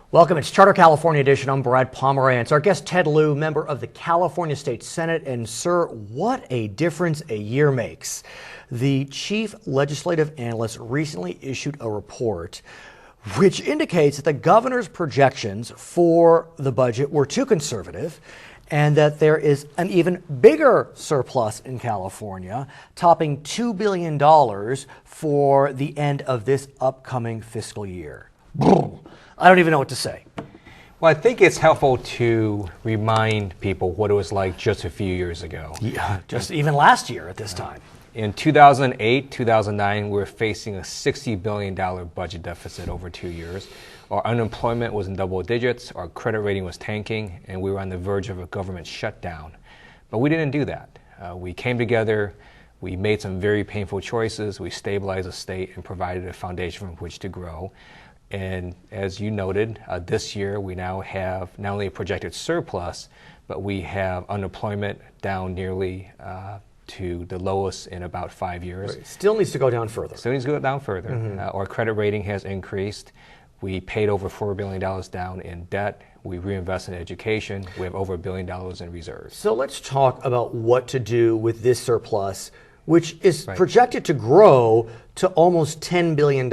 Welcome. It's Charter California Edition. I'm Brad Pomerance. Our guest, Ted Lieu, member of the California State Senate. And sir, what a difference a year makes. The chief legislative analyst recently issued a report which indicates that the governor's projections for the budget were too conservative and that there is an even bigger surplus in California, topping $2 billion for the end of this upcoming fiscal year. I don't even know what to say. Well, I think it's helpful to remind people what it was like just a few years ago. Yeah, just even last year at this time. In 2008, 2009, we were facing a $60 billion budget deficit over 2 years. Our unemployment was in double digits, our credit rating was tanking, and we were on the verge of a government shutdown. But we didn't do that. We came together, we made some very painful choices, we stabilized the state and provided a foundation from which to grow. And as you noted, this year we now have not only a projected surplus, but we have unemployment down nearly to the lowest in about 5 years. Right. Still needs to go down further. Still needs to go down further. Our credit rating has increased. We paid over $4 billion down in debt. We reinvest in education. We have over $1 billion in reserves. So let's talk about what to do with this surplus, which is projected to grow to almost $10 billion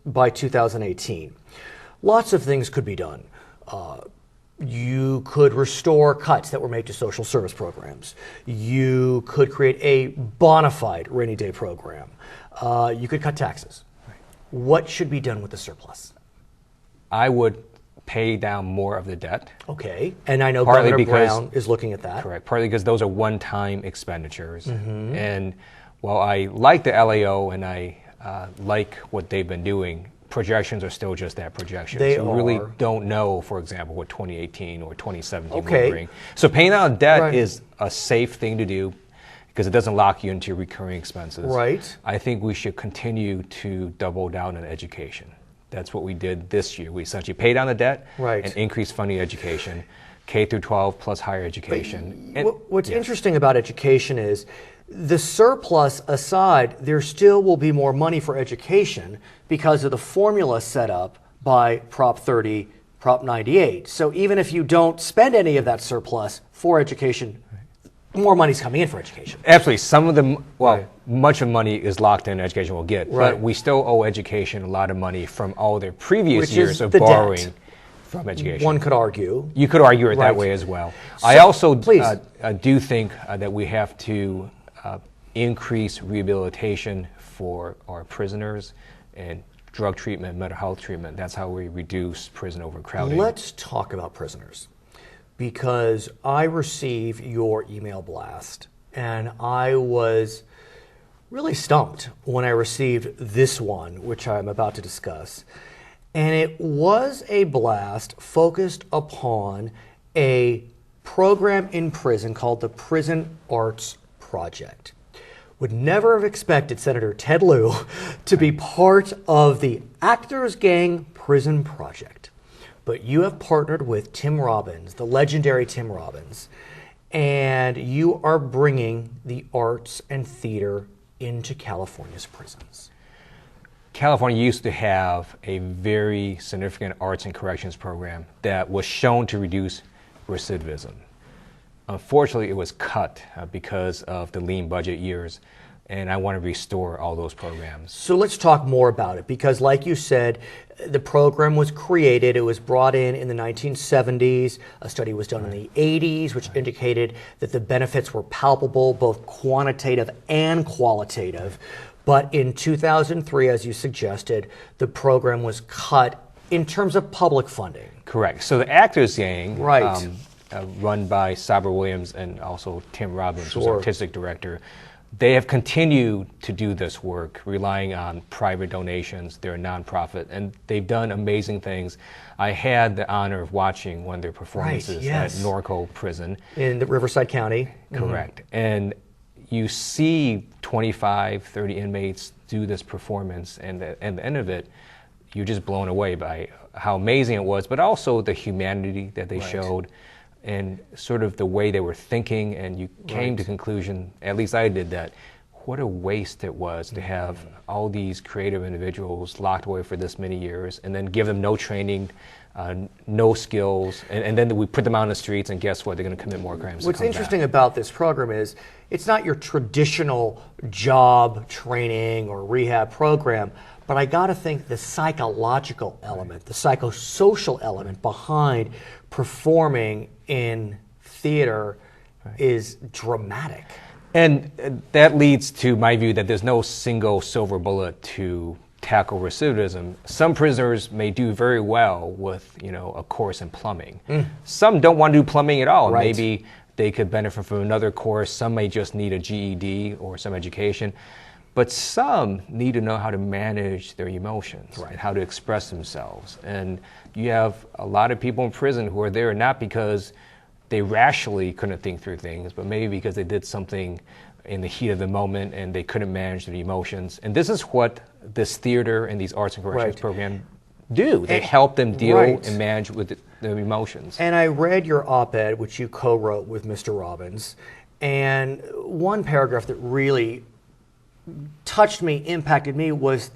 by 2018. Lots of things could be done. You could restore cuts that were made to social service programs. You could create a bona fide rainy day program. You could cut taxes. What should be done with the surplus? I would pay down more of the debt. Okay, and I know Governor Brown is looking at that. Correct, partly because those are one-time expenditures. And while I like the LAO and I like what they've been doing, projections are still just that, projections. They we are. really don't know, for example, what 2018 or 2017 will bring. So paying down debt is a safe thing to do because it doesn't lock you into your recurring expenses. Right. I think we should continue to double down on education. That's what we did this year. We essentially paid down the debt and increased funding education, K through 12 plus higher education. What's interesting about education is the surplus aside, there still will be more money for education because of the formula set up by Prop 30, Prop 98. So even if you don't spend any of that surplus for education, more money's coming in for education. Absolutely. Some of them, much of money is locked in education we'll get, but we still owe education a lot of money from all their previous years of borrowing from education. One could argue. You could argue it that way as well. So, I also do think that we have to increase rehabilitation for our prisoners and drug treatment, mental health treatment. That's how we reduce prison overcrowding. Let's talk about prisoners, because I received your email blast and I was really stumped when I received this one, which I'm about to discuss. And it was a blast focused upon a program in prison called the Prison Arts Project. Would never have expected Senator Ted Lieu to be part of the Actors Gang Prison Project. But you have partnered with Tim Robbins, the legendary Tim Robbins, and you are bringing the arts and theater into California's prisons. California used to have a very significant arts and corrections program that was shown to reduce recidivism. Unfortunately, it was cut because of the lean budget years, and I want to restore all those programs. So let's talk more about it, because like you said, the program was created, it was brought in the 1970s, a study was done in the 80s, which indicated that the benefits were palpable, both quantitative and qualitative. But in 2003, as you suggested, the program was cut in terms of public funding. Correct. So the Actors Gang, run by Saber Williams and also Tim Robbins, who's artistic director, they have continued to do this work, relying on private donations. They're a nonprofit, and they've done amazing things. I had the honor of watching one of their performances at Norco Prison. In the Riverside County. Correct. And you see 25, 30 inmates do this performance, and at the end of it, you're just blown away by how amazing it was, but also the humanity that they showed and sort of the way they were thinking, and you came to conclusion, at least I did, that what a waste it was to have all these creative individuals locked away for this many years and then give them no training no skills, and then we put them out on the streets, and guess what? They're going to commit more crimes. What's interesting about this program is it's not your traditional job training or rehab program, but I got to think the psychological element, the psychosocial element behind performing in theater is dramatic. And that leads to my view that there's no single silver bullet to tackle recidivism. Some prisoners may do very well with, a course in plumbing. Some don't want to do plumbing at all. Right. Maybe they could benefit from another course. Some may just need a GED or some education. But some need to know how to manage their emotions and how to express themselves. And you have a lot of people in prison who are there not because they rationally couldn't think through things, but maybe because they did something in the heat of the moment and they couldn't manage their emotions. And this is what this theater and these arts and corrections program do. They help them deal and manage with their emotions. And I read your op-ed, which you co-wrote with Mr. Robbins, and one paragraph that really touched me, impacted me, was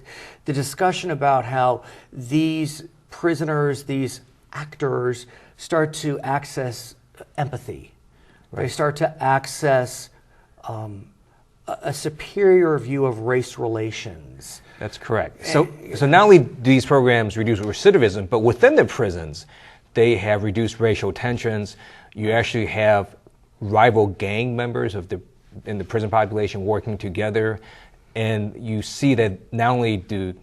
the discussion about how these prisoners, these actors, start to access empathy. They start to access a superior view of race relations. That's correct. So not only do these programs reduce recidivism, but within the prisons, they have reduced racial tensions. You actually have rival gang members in the prison population working together, and you see that not only do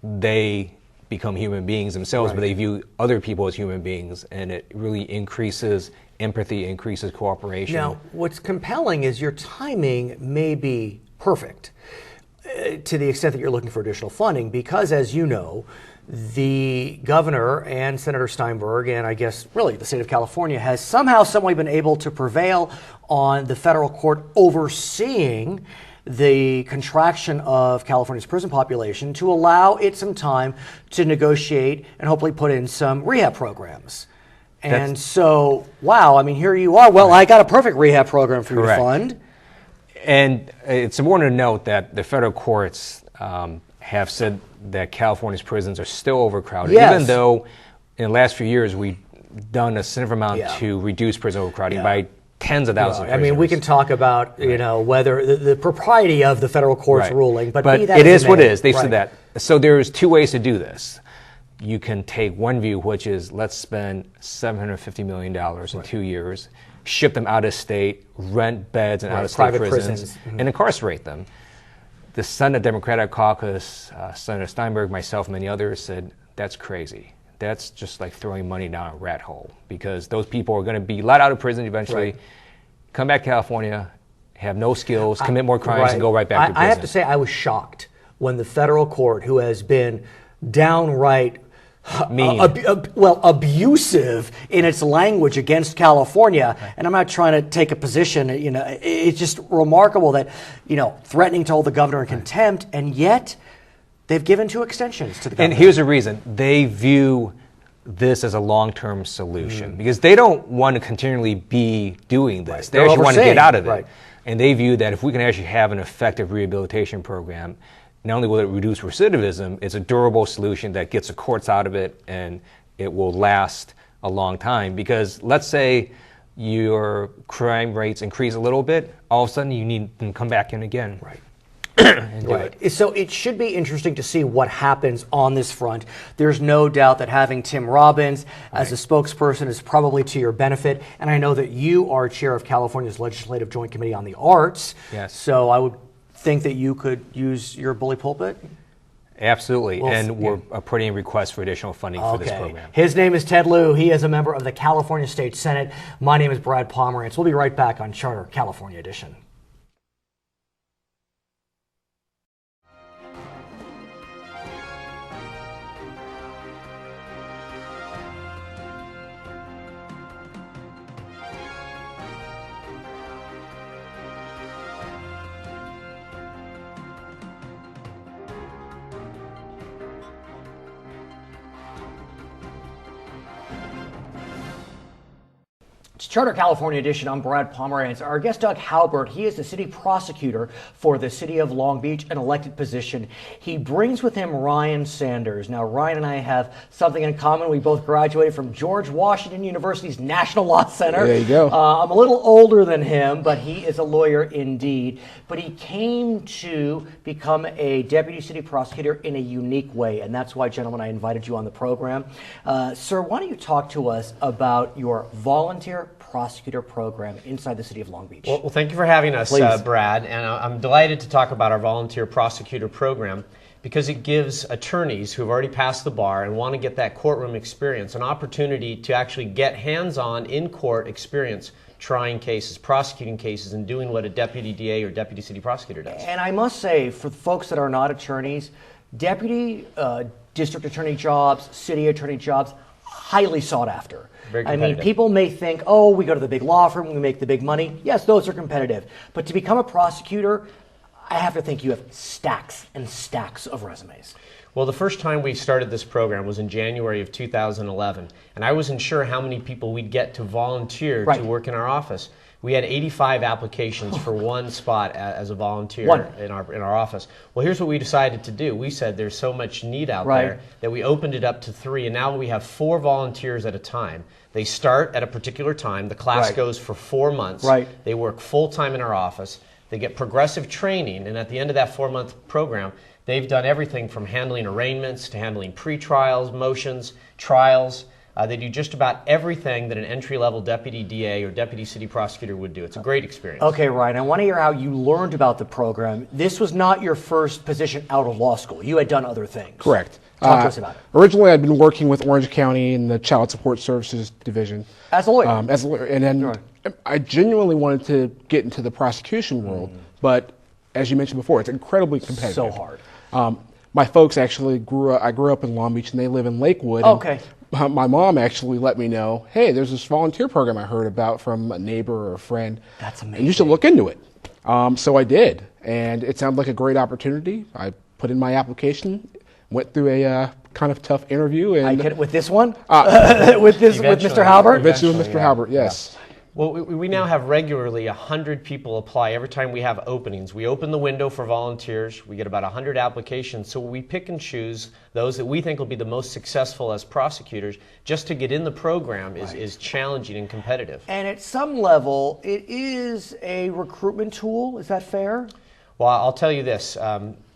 they become human beings themselves, but they view other people as human beings, and it really increases empathy, increases cooperation. Now, what's compelling is your timing may be perfect to the extent that you're looking for additional funding, because, as you know, the governor and Senator Steinberg, and I guess really the state of California, has somehow, someway been able to prevail on the federal court overseeing the contraction of California's prison population to allow it some time to negotiate and hopefully put in some rehab programs. And so, wow, I mean, here you are. Well, I got a perfect rehab program for you to fund. And it's important to note that the federal courts have said that California's prisons are still overcrowded, even though in the last few years we've done a significant amount to reduce prison overcrowding by tens of thousands of prisoners. I mean, we can talk about, whether the propriety of the federal court's ruling, but be that it is what it may. is. They've said that. So there's two ways to do this. You can take one view, which is let's spend $750 million in 2 years, ship them out of state, rent beds in out-of-state prisons, and incarcerate them. The Senate Democratic Caucus, Senator Steinberg, myself, and many others said, that's crazy. That's just like throwing money down a rat hole, because those people are going to be let out of prison eventually, come back to California, have no skills, commit more crimes, and go right back to prison. I have to say I was shocked when the federal court, who has been downright abusive in its language against California, and I'm not trying to take a position, it's just remarkable that, threatening to hold the governor in contempt, and yet they've given 2 extensions to the governor. And here's the reason. They view this as a long-term solution, because they don't want to continually be doing this. They actually want to get out of it. And they view that if we can actually have an effective rehabilitation program, not only will it reduce recidivism, it's a durable solution that gets the courts out of it, and it will last a long time. Because let's say your crime rates increase a little bit, all of a sudden you need to come back in again. And do it. So it should be interesting to see what happens on this front. There's no doubt that having Tim Robbins as a spokesperson is probably to your benefit. And I know that you are chair of California's Legislative Joint Committee on the Arts. Yes. So I would think that you could use your bully pulpit? Absolutely, we're putting in requests for additional funding for this program. His name is Ted Lieu. He is a member of the California State Senate. My name is Brad Pomerance. We'll be right back on Charter California Edition. It's Charter California Edition. I'm Brad Pomerance. Our guest, Doug Haubert, he is the city prosecutor for the city of Long Beach, an elected position. He brings with him Ryan Sanders. Now, Ryan and I have something in common. We both graduated from George Washington University's National Law Center. There you go. I'm a little older than him, but he is a lawyer indeed. But he came to become a deputy city prosecutor in a unique way, and that's why, gentlemen, I invited you on the program. Sir, why don't you talk to us about your volunteer prosecutor program inside the city of Long Beach? Well, thank you for having us, Brad. And I'm delighted to talk about our volunteer prosecutor program because it gives attorneys who have already passed the bar and want to get that courtroom experience an opportunity to actually get hands-on in-court experience trying cases, prosecuting cases, and doing what a deputy DA or deputy city prosecutor does. And I must say, for folks that are not attorneys, deputy district attorney jobs, city attorney jobs, highly sought after. I mean, people may think, oh, we go to the big law firm, we make the big money. Yes, those are competitive. But to become a prosecutor, I have to think you have stacks and stacks of resumes. Well, the first time we started this program was in January of 2011, and I wasn't sure how many people we'd get to volunteer to work in our office. We had 85 applications for one spot as a volunteer in our office. Well, here's what we decided to do. We said there's so much need out there that we opened it up to 3, and now we have 4 volunteers at a time. They start at a particular time. The class goes for 4 months. They work full-time in our office. They get progressive training, and at the end of that 4-month program, they've done everything from handling arraignments to handling pre-trials, motions, trials. They do just about everything that an entry-level deputy DA or deputy city prosecutor would do. It's a great experience. Okay, Ryan, I want to hear how you learned about the program. This was not your first position out of law school. You had done other things. Correct. Talk to us about it. Originally, I'd been working with Orange County in the Child Support Services Division. As a lawyer? As a lawyer. And then I genuinely wanted to get into the prosecution world, but as you mentioned before, it's incredibly competitive. So hard. My folks actually I grew up in Long Beach, and they live in Lakewood. Okay. My mom actually let me know, hey, there's this volunteer program I heard about from a neighbor or a friend. That's amazing. And you should look into it. So I did, and it sounded like a great opportunity. I put in my application, went through a kind of tough interview. And with this one? with Mr. Haubert? Eventually with Mr. Haubert, yes. Yeah. Well, we now have regularly 100 people apply every time we have openings. We open the window for volunteers. We get about 100 applications. So we pick and choose those that we think will be the most successful as prosecutors. Just to get in the program is challenging and competitive. And at some level, it is a recruitment tool. Is that fair? Well, I'll tell you this.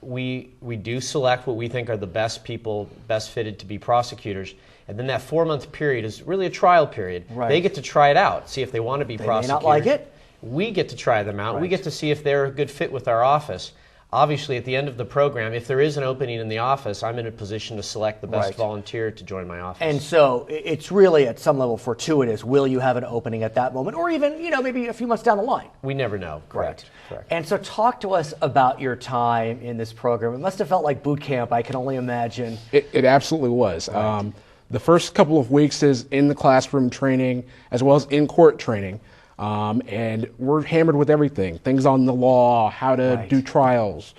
We do select what we think are the best people, best fitted to be prosecutors. And then that 4-month period is really a trial period. They get to try it out, see if they want to be prosecutors. They may not like it. We get to try them out. We get to see if they're a good fit with our office. Obviously, at the end of the program, if there is an opening in the office, I'm in a position to select the best volunteer to join my office. And so it's really at some level fortuitous. Will you have an opening at that moment, or even maybe a few months down the line? We never know. Correct. And so talk to us about your time in this program. It must have felt like boot camp, I can only imagine. It absolutely was. The first couple of weeks is in the classroom training as well as in-court training. And we're hammered with everything, things on the law, how to do trials,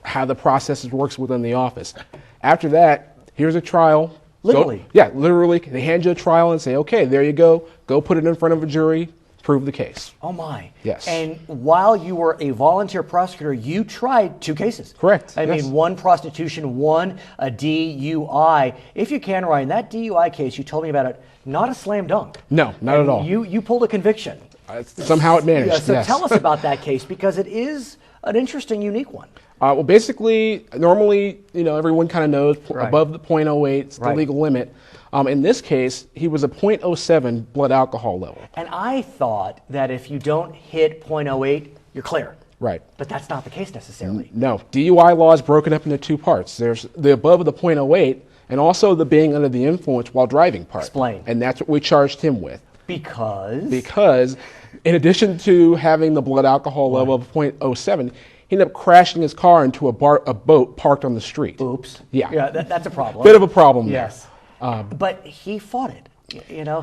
how the process works within the office. After that, here's a trial. Literally? Literally. They hand you a trial and say, okay, there you go. Go put it in front of a jury, prove the case. Oh my. Yes. And while you were a volunteer prosecutor, you tried 2 cases. Correct. I mean, 1 prostitution, 1 a DUI. If you can, Ryan, that DUI case, you told me about it, not a slam dunk. No, not at all. You pulled a conviction. Somehow it managed, So tell us about that case, because it is an interesting, unique one. Well, basically, normally, everyone kind of knows above the .08 is the legal limit. In this case, he was a .07 blood alcohol level. And I thought that if you don't hit .08, you're clear. Right. But that's not the case necessarily. No. DUI law is broken up into 2 parts. There's the above the .08 and also the being under the influence while driving part. Explain. And that's what we charged him with. Because? Because in addition to having the blood alcohol level of .07, he ended up crashing his car into a boat parked on the street. Oops. Yeah. That's a problem. Bit of a problem there. Yes. But he fought it.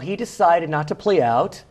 He decided not to plea out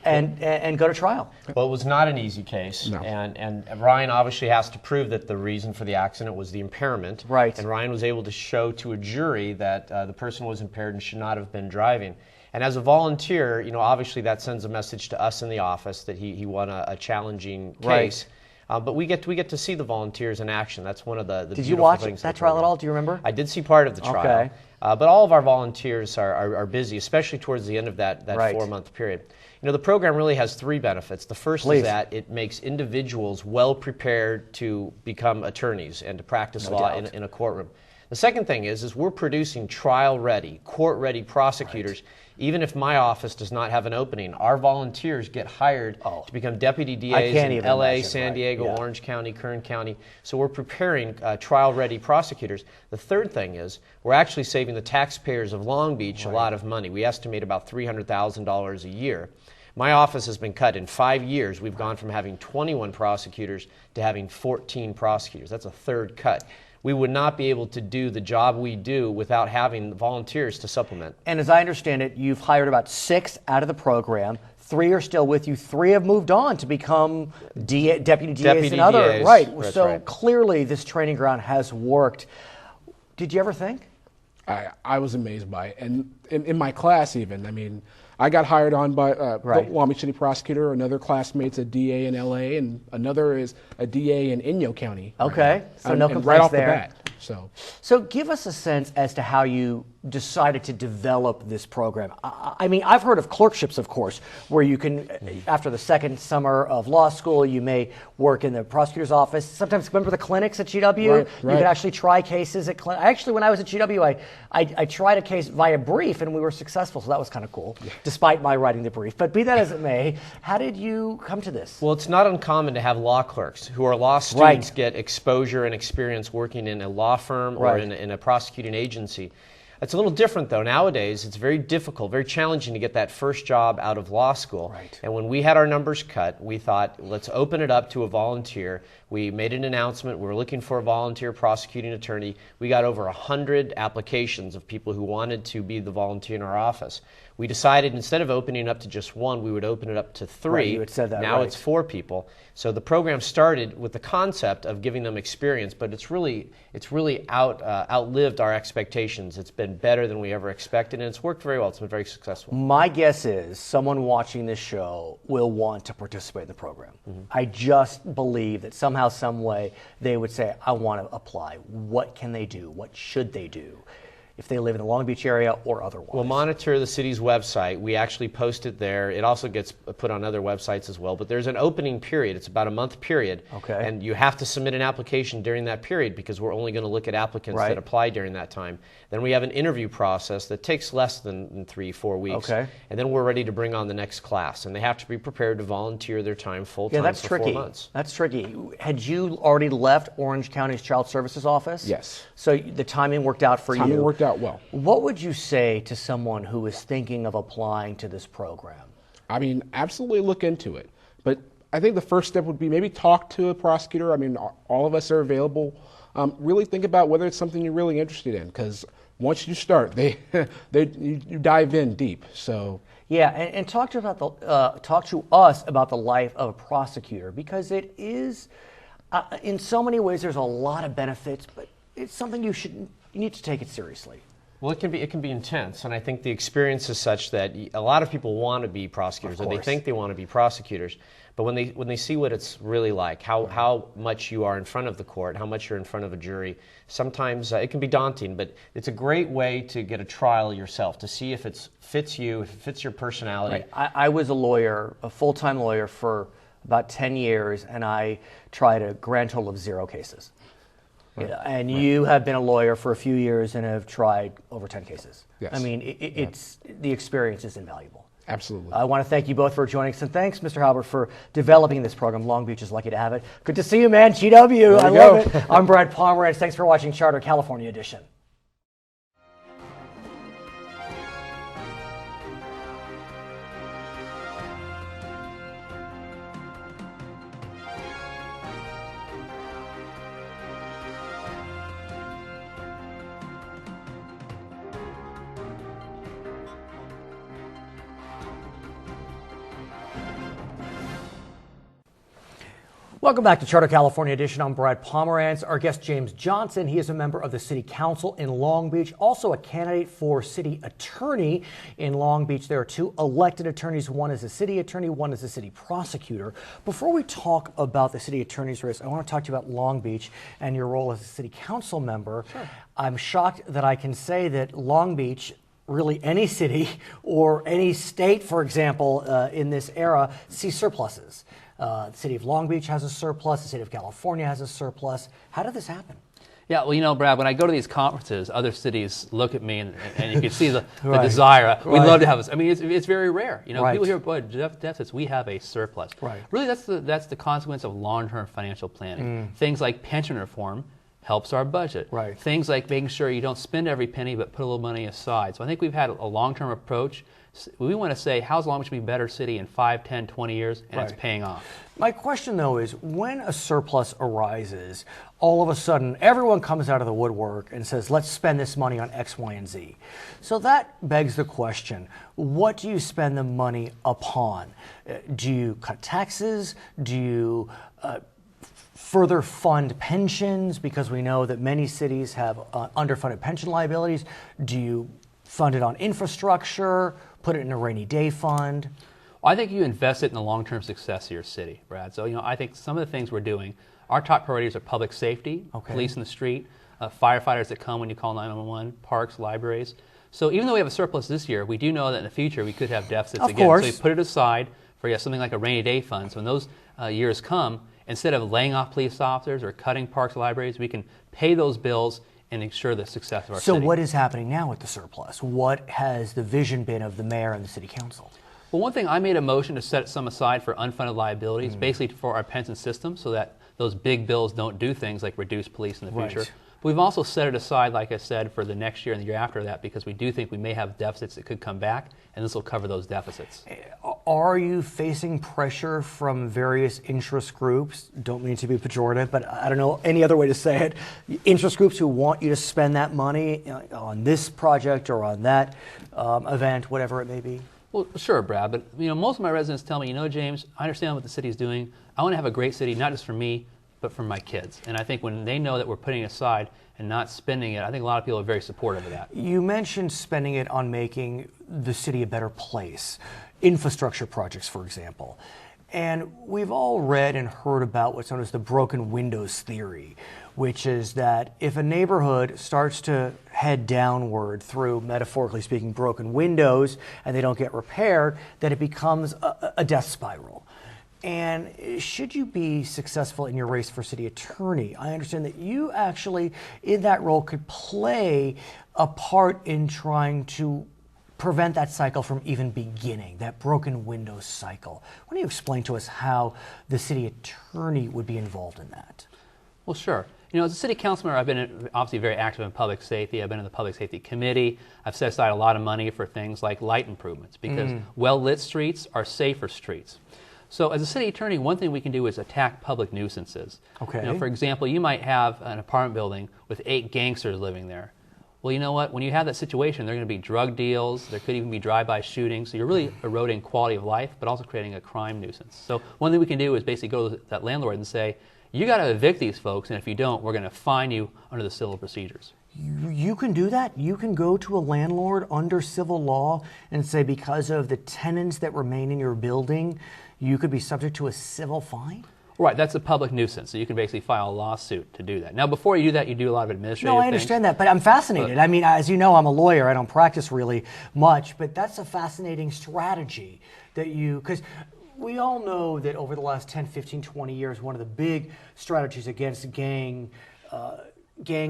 and go to trial. Well, it was not an easy case. No. And Ryan obviously has to prove that the reason for the accident was the impairment. Right. And Ryan was able to show to a jury that the person was impaired and should not have been driving. And as a volunteer, obviously that sends a message to us in the office that he won a challenging case. But we get to see the volunteers in action. That's one of the Did you watch things that trial at all? Do you remember? I did see part of the trial. Okay. But all of our volunteers are busy, especially towards the end of that 4-month period. The program really has 3 benefits. The first is that it makes individuals well prepared to become attorneys and to practice law in a courtroom. The second thing is we're producing trial-ready, court-ready prosecutors. Even if my office does not have an opening, our volunteers get hired to become deputy DAs in LA, San Diego, Orange County, Kern County. So we're preparing trial-ready prosecutors. The third thing is we're actually saving the taxpayers of Long Beach a lot of money. We estimate about $300,000 a year. My office has been cut in 5 years. We've gone from having 21 prosecutors to having 14 prosecutors. That's a third cut. We would not be able to do the job we do without having volunteers to supplement. And as I understand it, you've hired about 6 out of the program. 3 are still with you. 3 have moved on to become deputy DAs and other. DAs. Right. That's so right. Clearly this training ground has worked. Did you ever think? I was amazed by it. And in my class even, I got hired on by the Long Beach City prosecutor. Another classmate's a DA in LA, and another is a DA in Inyo County. Okay, so no complaints right off there. the bat. So give us a sense as to how you decided to develop this program. I've heard of clerkships, of course, where you can, after the second summer of law school, you may work in the prosecutor's office. Sometimes, remember the clinics at GW? Right. You could actually try cases at clinics. Actually, when I was at GW, I tried a case via brief, and we were successful, so that was kind of cool, despite my writing the brief. But be that as it may, how did you come to this? Well, it's not uncommon to have law clerks who are law students get exposure and experience working in a law firm or in a prosecuting agency. It's a little different, though. Nowadays, it's very difficult, very challenging to get that first job out of law school. And when we had our numbers cut, we thought, let's open it up to a volunteer. We made an announcement. We were looking for a volunteer prosecuting attorney. We got over 100 applications of people who wanted to be the volunteer in our office. We decided instead of opening it up to just 1, we would open it up to 3. You had said that, now it's 4 people. So the program started with the concept of giving them experience, but it's really outlived our expectations. It's been better than we ever expected, and it's worked very well. It's been very successful. My guess is someone watching this show will want to participate in the program. I just believe that somehow, some way, they would say, I want to apply. What can they do? What should they do? If they live in the Long Beach area or otherwise. We'll monitor the city's website. We actually post it there. It also gets put on other websites as well. But there's an opening period. It's about a month period. And you have to submit an application during that period because we're only going to look at applicants that apply during that time. Then we have an interview process that takes less than 3-4 weeks. And then we're ready to bring on the next class. And they have to be prepared to volunteer their time full-time for 4 months. That's tricky. Had you already left Orange County's Child Services Office? Yes. So the timing worked out for you? Timing worked out well. What would you say to someone who is thinking of applying to this program? Absolutely look into it. But I think the first step would be maybe talk to a prosecutor. All of us are available. Really think about whether it's something you're really interested in, because once you start, you dive in deep. So yeah, and talk to us about the life of a prosecutor, because it is, in so many ways, there's a lot of benefits, but it's something you need to take it seriously. Well, it can be intense, and I think the experience is such that a lot of people want to be prosecutors, or they think they want to be prosecutors, but when they see what it's really like, how much you are in front of the court, how much you're in front of a jury, sometimes it can be daunting, but it's a great way to get a trial yourself, to see if it fits you, if it fits your personality. I was a lawyer, a full-time lawyer for about 10 years, and I tried a grand total of 0 cases. And you have been a lawyer for a few years and have tried over 10 cases. Yes. It's the experience is invaluable. Absolutely. I want to thank you both for joining us, and thanks, Mr. Haubert, for developing this program. Long Beach is lucky to have it. Good to see you, man. GW, I love it. I'm Brad Pomerance. Thanks for watching Charter California Edition. Welcome back to Charter California Edition. I'm Brad Pomerance. Our guest, James Johnson, he is a member of the City Council in Long Beach, also a candidate for city attorney in Long Beach. There are two elected attorneys. One is a city attorney, one is a city prosecutor. Before we talk about the city attorney's race, I want to talk to you about Long Beach and your role as a city council member. Sure. I'm shocked that I can say that Long Beach, really any city or any state, for example, in this era, sees surpluses. The city of Long Beach has a surplus. The state of California has a surplus. How did this happen? Yeah, well, you know, Brad, when I go to these conferences, other cities look at me and you can see the desire. We'd love to have this. I mean, it's very rare. You know, people hear, boy, deficits, we have a surplus. Right. Really, that's the consequence of long-term financial planning. Things like pension reform helps our budget. Right. Things like making sure you don't spend every penny but put a little money aside. So I think we've had a long-term approach. We want to say, how's Long Beach be a better city in 5, 10, 20 years, and it's paying off. My question, though, is when a surplus arises, all of a sudden, everyone comes out of the woodwork and says, let's spend this money on X, Y, and Z. So that begs the question, what do you spend the money upon? Do you cut taxes? Do you further fund pensions? Because we know that many cities have underfunded pension liabilities. Do you fund it on infrastructure? Put it in a rainy day fund? Well, I think you invest it in the long-term success of your city, Brad. So, you know, I think some of the things we're doing, our top priorities are public safety, police in the street, firefighters that come when you call 911, parks, libraries. So even though we have a surplus this year, we do know that in the future we could have deficits again. So we put it aside for something like a rainy day fund. So when those years come, instead of laying off police officers or cutting parks or libraries, we can pay those bills and ensure the success of our city. So what is happening now with the surplus? What has the vision been of the mayor and the city council? Well, one thing, I made a motion to set some aside for unfunded liabilities, basically for our pension system, so that those big bills don't do things like reduce police in the future. But we've also set it aside, like I said, for the next year and the year after that, because we do think we may have deficits that could come back, and this will cover those deficits. Are you facing pressure from various interest groups? Don't mean to be pejorative, but I don't know any other way to say it. Interest groups who want you to spend that money on this project or on that event, whatever it may be? Well, sure, Brad, but you know, most of my residents tell me, you know, James, I understand what the city's doing. I want to have a great city, not just for me, but for my kids. And I think when they know that we're putting it aside and not spending it, I think a lot of people are very supportive of that. You mentioned spending it on making the city a better place, infrastructure projects, for example. And we've all read and heard about what's known as the broken windows theory, which is that if a neighborhood starts to head downward through, metaphorically speaking, broken windows, and they don't get repaired, that it becomes a death spiral. And should you be successful in your race for city attorney, I understand that you actually, in that role, could play a part in trying to prevent that cycle from even beginning, that broken window cycle. Why don't you explain to us how the city attorney would be involved in that? Well, sure. You know, as a city councilor, I've been obviously very active in public safety. I've been in the public safety committee. I've set aside a lot of money for things like light improvements because well-lit streets are safer streets. So as a city attorney, one thing we can do is attack public nuisances. Okay. You know, for example, you might have an apartment building with 8 gangsters living there. Well, you know what? When you have that situation, there are going to be drug deals. There could even be drive-by shootings. So you're really eroding quality of life, but also creating a crime nuisance. So one thing we can do is basically go to that landlord and say, you got to evict these folks, and if you don't, we're going to fine you under the civil procedures. You can do that? You can go to a landlord under civil law and say because of the tenants that remain in your building, you could be subject to a civil fine? Right, that's a public nuisance, so you can basically file a lawsuit to do that. Now, before you do that, you do a lot of administrative things. No, I understand that, but I'm fascinated. I mean, as you know, I'm a lawyer. I don't practice really much, but that's a fascinating strategy that you, because we all know that over the last 10, 15, 20 years, one of the big strategies against gangs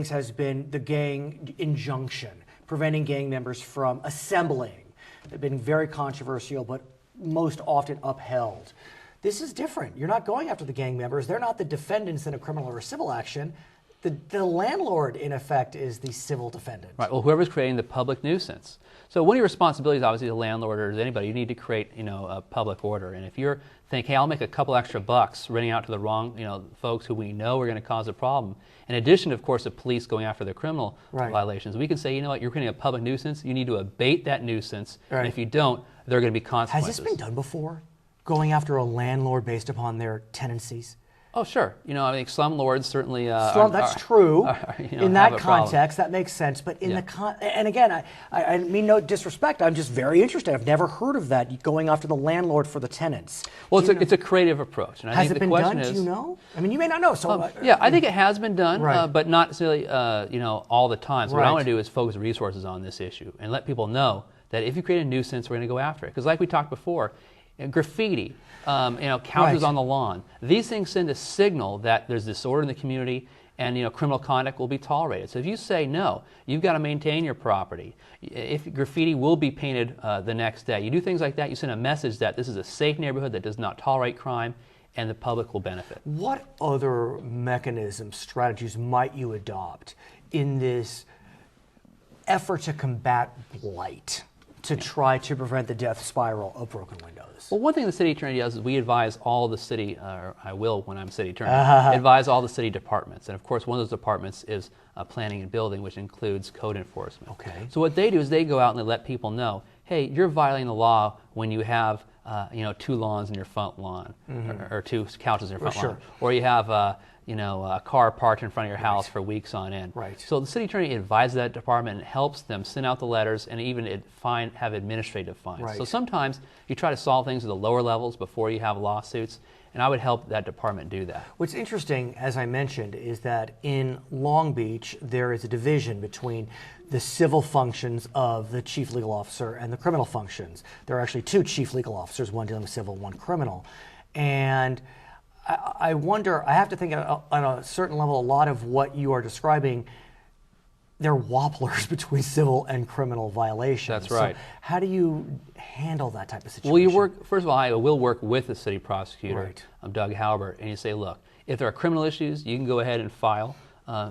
has been the gang injunction, preventing gang members from assembling. They've been very controversial, but most often upheld. This is different. You're not going after the gang members. They're not the defendants in a criminal or civil action. The landlord, in effect, is the civil defendant. Right. Well, whoever's creating the public nuisance. So one of your responsibilities, obviously, as a landlord or as anybody, you need to create, a public order. And if you're thinking, hey, I'll make a couple extra bucks renting out to the wrong, folks who we know are going to cause a problem. In addition, of course, of police going after the criminal violations, we can say, you know what, you're creating a public nuisance. You need to abate that nuisance. Right. And if you don't, there are going to be consequences. Has this been done before? Going after a landlord based upon their tenancies? Oh, sure. I think slumlords certainly. That's true. In that context, that makes sense. But in and again, I mean no disrespect. I'm just very interested. I've never heard of that, going after the landlord for the tenants. Well, it's a creative approach. And I has think it been done? Do you know? I mean, you may not know. So yeah, I think it has been done, right. but not necessarily all the time. So right. what I want to do is focus resources on this issue and let people know that if you create a nuisance, we're going to go after it. Because like we talked before, graffiti, counters right. on the lawn. These things send a signal that there's disorder in the community, and criminal conduct will be tolerated. So if you say no, you've got to maintain your property. If graffiti will be painted the next day, you do things like that. You send a message that this is a safe neighborhood that does not tolerate crime, and the public will benefit. What other mechanisms, strategies might you adopt in this effort to combat blight, to try to prevent the death spiral of broken windows? Well, one thing the city attorney does is we advise all the city, or I will when I'm city attorney, advise all the city departments. And of course, one of those departments is planning and building, which includes code enforcement. Okay. So what they do is they go out and they let people know, hey, you're violating the law when you have 2 lawns in your front lawn, or 2 couches in your front lawn, or you have a car parked in front of your house for weeks on end. Right. So the city attorney advises that department and helps them send out the letters and even have administrative fines. Right. So sometimes you try to solve things at the lower levels before you have lawsuits, and I would help that department do that. What's interesting, as I mentioned, is that in Long Beach there is a division between the civil functions of the chief legal officer and the criminal functions. There are actually 2 chief legal officers, one dealing with civil, one criminal. And I wonder, I have to think on a certain level, a lot of what you are describing, they're wobblers between civil and criminal violations. That's right. So how do you handle that type of situation? Well, first of all, I will work with the city prosecutor, right. Doug Haubert, and you say, look, if there are criminal issues, you can go ahead and file.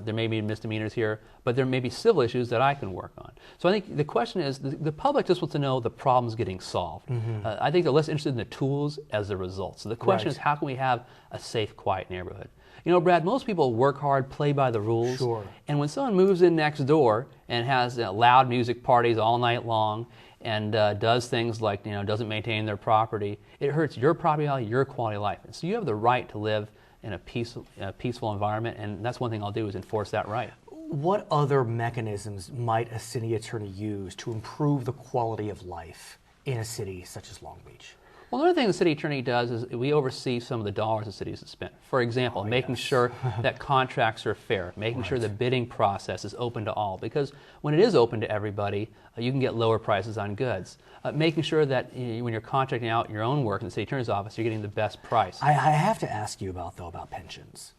There may be misdemeanors here, but there may be civil issues that I can work on. So I think the question is, the public just wants to know the problem's getting solved. I think they're less interested in the tools as the results. So the question is, how can we have a safe, quiet neighborhood? Brad, most people work hard, play by the rules. Sure. And when someone moves in next door and has loud music parties all night long and does things like, doesn't maintain their property, it hurts your property value, your quality of life. And so you have the right to live in a peaceful environment, and that's one thing I'll do is enforce that right. What other mechanisms might a city attorney use to improve the quality of life in a city such as Long Beach? Well, another thing the city attorney does is we oversee some of the dollars the cities have spent. For example, making sure that contracts are fair, making sure the bidding process is open to all. Because when it is open to everybody, you can get lower prices on goods. Making sure that when you're contracting out your own work in the city attorney's office, you're getting the best price. I have to ask you about pensions.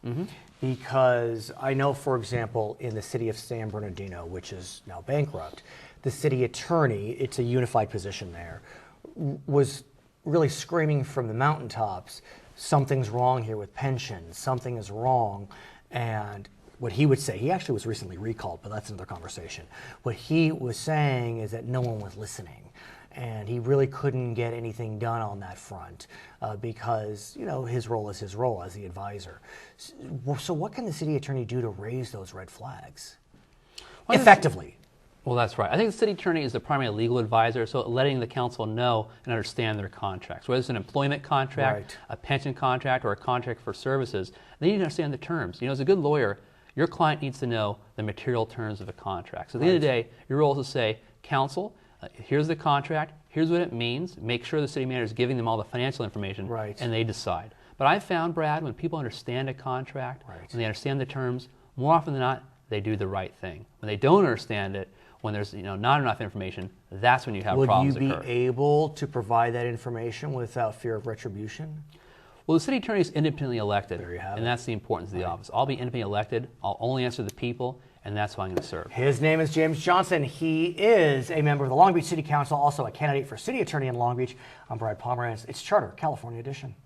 Because I know, for example, in the city of San Bernardino, which is now bankrupt, the city attorney, it's a unified position there, was really screaming from the mountaintops, something's wrong here with pensions, something is wrong. And what he would say, he actually was recently recalled, but that's another conversation. What he was saying is that no one was listening. And he really couldn't get anything done on that front because, his role is his role as the advisor. So what can the city attorney do to raise those red flags effectively? Well, that's right. I think the city attorney is the primary legal advisor, so letting the council know and understand their contracts. Whether it's an employment contract, a pension contract, or a contract for services, they need to understand the terms. As a good lawyer, your client needs to know the material terms of a contract. So at the end of the day, your role is to say, counsel, here's the contract, here's what it means, make sure the city manager is giving them all the financial information, and they decide. But I've found, Brad, when people understand a contract, and they understand the terms, more often than not, they do the right thing. When they don't understand it, when there's not enough information, that's when you have problems occur. Would you be able to provide that information without fear of retribution? Well, the city attorney is independently elected, there you have and that's the importance of the office. I'll be independently elected. I'll only answer the people, and that's why I'm going to serve. His name is James Johnson. He is a member of the Long Beach City Council, also a candidate for city attorney in Long Beach. I'm Brad Pomerance. It's Charter, California Edition.